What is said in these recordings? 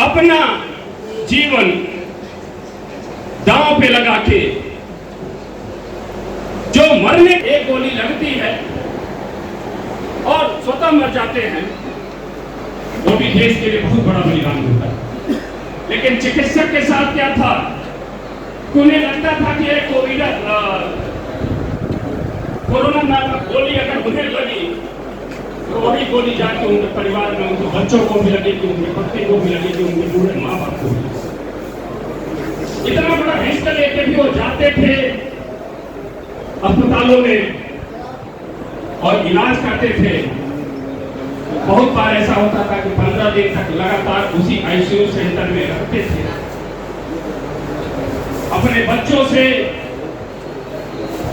अपना जीवन दांव पे लगा के जो मरने एक गोली लगती है और स्वतः मर जाते हैं, वो भी देश के लिए बहुत बड़ा बलिदान होता है। लेकिन चिकित्सक के साथ क्या था, उन्हें लगता था कि कोरोना नामक गोली अगर उन्हें लगी तो वही गोली जाके उनके परिवार में, उनके बच्चों को भी लगेगी, उनके पत्नी को भी लगेगी, उनके बूढ़े माँ बाप को भी। इतना बड़ा रिस्क लेके भी वो जाते थे अस्पतालों में और इलाज करते थे। बहुत बार ऐसा होता था कि 15 दिन तक लगातार उसी आईसीयू सेंटर में रखते थे। अपने बच्चों से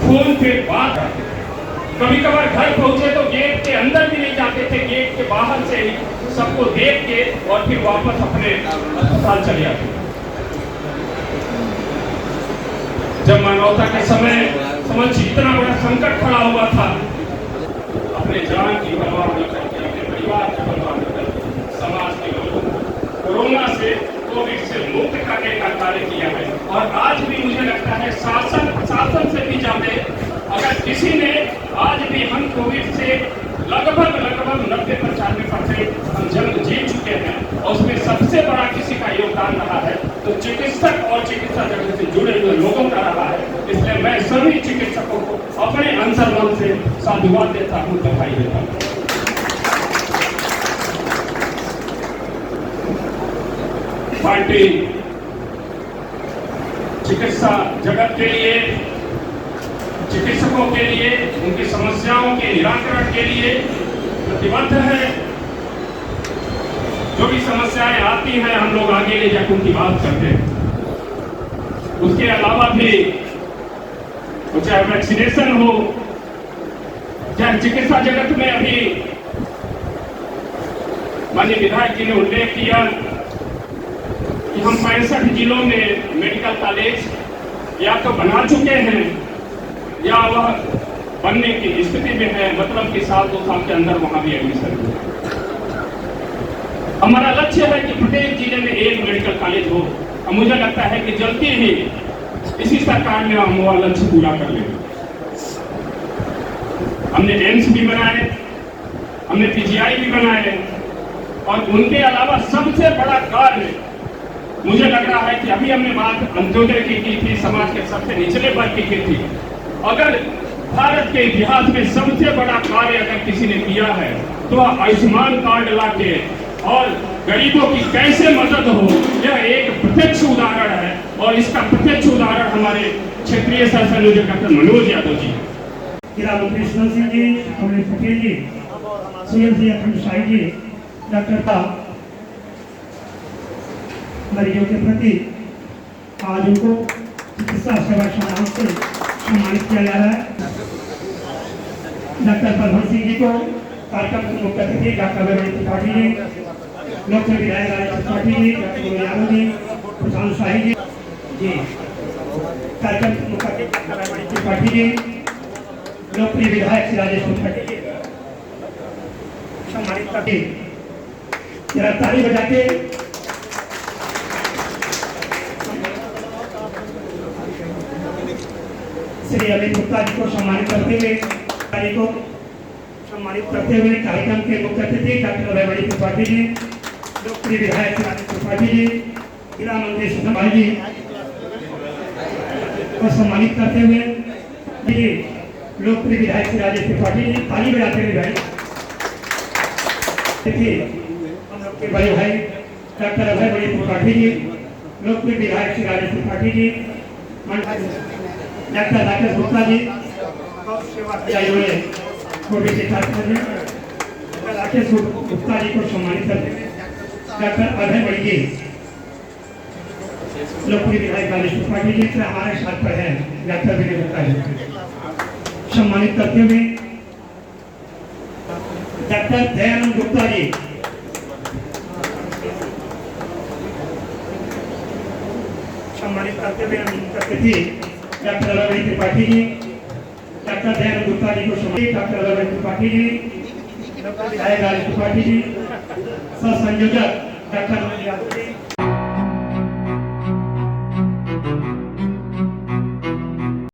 फोन पे बात करते थे। कभी कभार घर पहुंचे तो गेट के अंदर भी नहीं जाते थे, गेट के बाहर से ही सबको देख के और फिर वापस अपने अस्पताल चले जाते। जब मानवता के समय समझ इतना बड़ा संकट खड़ा हुआ था, अपने जान की परवाह न करके, अपने परिवार की परवाह न करके समाज के लोगों को कोरोना से, कोविड से मुक्त करने का कार्य किया है। और आज भी मुझे लगता है शासन से भी ज्यादा अगर किसी ने, आज भी हम कोविड से लगभग 90-95% हम जंग जीत चुके हैं और उसमें सबसे बड़ा किसी का योगदान रहा है तो चिकित्सक और चिकित्सा जगत से जुड़े हुए लोगों का रहा है। इसलिए मैं सभी चिकित्सकों को अपने अंतर्मन से साधुवाद देता हूँ, बधाई देता हूँ। पार्टी चिकित्सा जगत के लिए, चिकित्सकों के लिए, उनकी समस्याओं के निराकरण के लिए प्रतिबद्ध है। जो भी समस्याएं आती हैं हम लोग आगे ले जाकर उनकी बात करते हैं। उसके अलावा भी चाहे वैक्सीनेशन हो, चाहे चिकित्सा जगत में अभी माननीय विधायक जी ने उल्लेख किया कि हम 65 जिलों में मेडिकल कॉलेज या तो बना चुके हैं या वह बनने की स्थिति में है, मतलब कि साल 2 साल के अंदर वहां भी एडमिशन हुआ। हमारा लक्ष्य है कि प्रत्येक जिले में एक मेडिकल कॉलेज हो, और मुझे लगता है कि जल्दी ही इसी सरकार में हम वो लक्ष्य पूरा कर लेंगे। हमने एम्स भी बनाए, हमने पीजीआई भी बनाए, और उनके अलावा सबसे बड़ा कार्य मुझे लग रहा है कि अभी हमने बात अंत्योदय की थी, समाज के सबसे निचले वर्ग की थी। अगर भारत के इतिहास में सबसे बड़ा कार्य अगर किसी ने किया है तो आयुष्मान कार्ड लाके और गरीबों की कैसे मदद हो, यह एक प्रत्यक्ष उदाहरण है। और इसका प्रत्यक्ष उदाहरण हमारे क्षेत्रीय सह संयोजक डॉक्टर मनोज यादव जी, जिला मंत्री सुमन सिंह जी, कमलेश पटेल जी, सीएम जी अखंड शाही जी, डॉक्टर का मरीजों के प्रति आज उनको चिकित्सा सेवा सम्मान से सम्मानित किया जा रहा है। डॉक्टर बलवंत सिंह जी को कार्यक्रम के मुख्य अतिथि डॉक्टर वैभव त्रिपाठी जी, लोकसभा विधायक राजेश त्रिपाठी जी, डॉक्टर यादव जी, प्रशांत शाही जी, कार्यक्रम के मुख्य अतिथि डॉक्टर वैभव त्रिपाठी जी, लोकप्रिय विधायक श्री राजेश त्रिपाठी जी सम्मानित करके जरा ताली बजा के श्री अमित गुप्ता जी को सम्मानित करते हुए कार्यक्रम के मुख्य अतिथि डॉक्टर वैभव त्रिपाठी जी, लोकप्रिय विधायक श्री राजेश त्रिपाठी जी, जिला मंत्री सुमन भाई जी को सम्मानित करते हुए लोकप्रिय विधायक श्री राजेश त्रिपाठी जी, ताली बजाते हुए भाई। देखिए हम लोग के बड़े भाई डॉक्टर अभय बड़ी त्रिपाठी जी, लोकप्रिय विधायक श्री राजेश त्रिपाठी जी, डॉक्टर राकेश गुप्ता जी, राकेश गुप्ता जी को सम्मानित करते हैं। डॉक्टर अभय बड़ी जी, लोकप्रिय विधायक राजेश त्रिपाठी जी से हमारे साथ पर है डॉक्टर विनय गुप्ता जी, सम्मानित करते हुए डॉक्टर दयानंद गुप्ता जी, सम्मानित करते हुए डॉक्टर वैभव त्रिपाठी जी, डॉक्टर दयानंद गुप्ता जी को सम्मानित, डॉक्टर वैभव त्रिपाठी जी, विधायक राजेश त्रिपाठी जी, सह संयोजक डॉक्टर मनोज यादव जी।